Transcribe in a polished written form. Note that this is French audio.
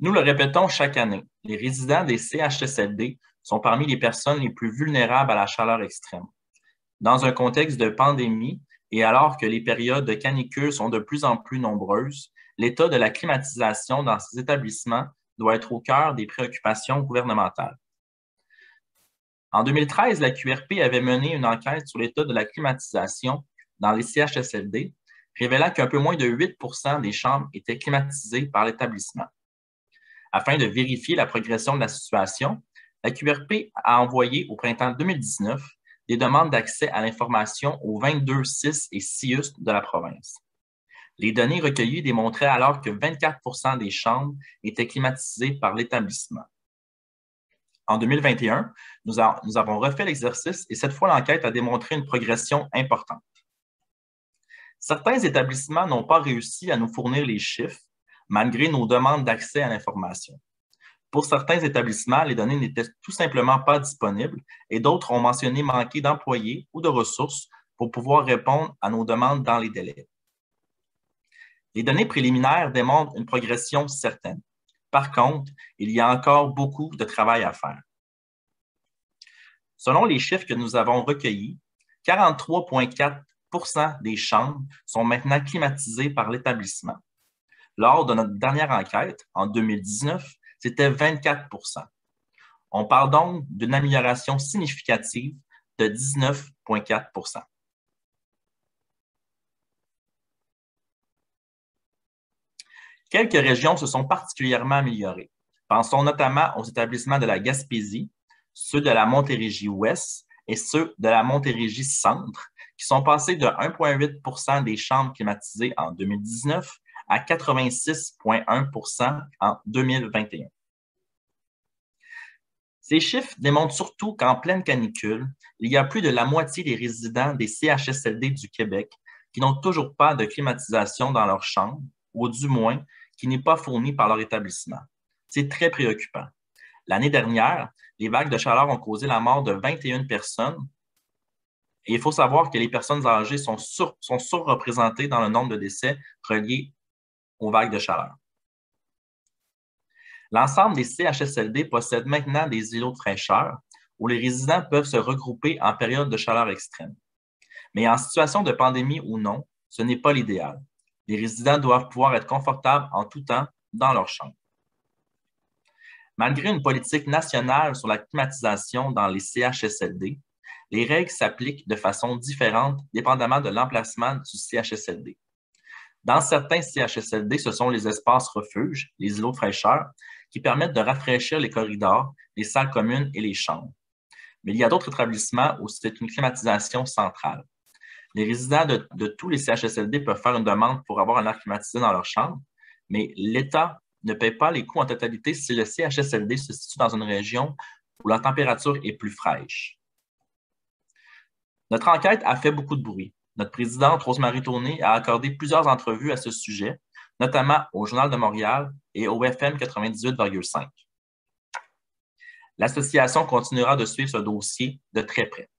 Nous le répétons chaque année, les résidents des CHSLD sont parmi les personnes les plus vulnérables à la chaleur extrême. Dans un contexte de pandémie et alors que les périodes de canicule sont de plus en plus nombreuses, l'état de la climatisation dans ces établissements doit être au cœur des préoccupations gouvernementales. En 2013, la QRP avait mené une enquête sur l'état de la climatisation dans les CHSLD, révélant qu'un peu moins de 8 des chambres étaient climatisées par l'établissement. Afin de vérifier la progression de la situation, la QRP a envoyé au printemps 2019 des demandes d'accès à l'information aux 22 CIS et CIUS de la province. Les données recueillies démontraient alors que 24 des chambres étaient climatisées par l'établissement. En 2021, nous avons refait l'exercice et cette fois, l'enquête a démontré une progression importante. Certains établissements n'ont pas réussi à nous fournir les chiffres malgré nos demandes d'accès à l'information. Pour certains établissements, les données n'étaient tout simplement pas disponibles et d'autres ont mentionné manquer d'employés ou de ressources pour pouvoir répondre à nos demandes dans les délais. Les données préliminaires démontrent une progression certaine. Par contre, il y a encore beaucoup de travail à faire. Selon les chiffres que nous avons recueillis, 43,4 des chambres sont maintenant climatisées par l'établissement. Lors de notre dernière enquête, en 2019, c'était 24 On parle donc d'une amélioration significative de 19,4 Quelques régions se sont particulièrement améliorées. Pensons notamment aux établissements de la Gaspésie, ceux de la Montérégie-Ouest et ceux de la Montérégie-Centre, qui sont passés de 1,8 des chambres climatisées en 2019 à 86,1 en 2021. Ces chiffres démontrent surtout qu'en pleine canicule, il y a plus de la moitié des résidents des CHSLD du Québec qui n'ont toujours pas de climatisation dans leur chambre, ou du moins qui n'est pas fournie par leur établissement. C'est très préoccupant. L'année dernière, les vagues de chaleur ont causé la mort de 21 personnes. Et il faut savoir que les personnes âgées sont surreprésentées dans le nombre de décès reliés aux vagues de chaleur. L'ensemble des CHSLD possèdent maintenant des îlots de fraîcheur où les résidents peuvent se regrouper en période de chaleur extrême. Mais en situation de pandémie ou non, ce n'est pas l'idéal. Les résidents doivent pouvoir être confortables en tout temps dans leur chambre. Malgré une politique nationale sur la climatisation dans les CHSLD, les règles s'appliquent de façon différente dépendamment de l'emplacement du CHSLD. Dans certains CHSLD, ce sont les espaces refuges, les îlots de fraîcheur, qui permettent de rafraîchir les corridors, les salles communes et les chambres. Mais il y a d'autres établissements où c'est une climatisation centrale. Les résidents de tous les CHSLD peuvent faire une demande pour avoir un air climatisé dans leur chambre, mais l'État ne paie pas les coûts en totalité si le CHSLD se situe dans une région où la température est plus fraîche. Notre enquête a fait beaucoup de bruit. Notre présidente, Rose-Marie Tourné, a accordé plusieurs entrevues à ce sujet, notamment au Journal de Montréal et au FM 98,5. L'association continuera de suivre ce dossier de très près.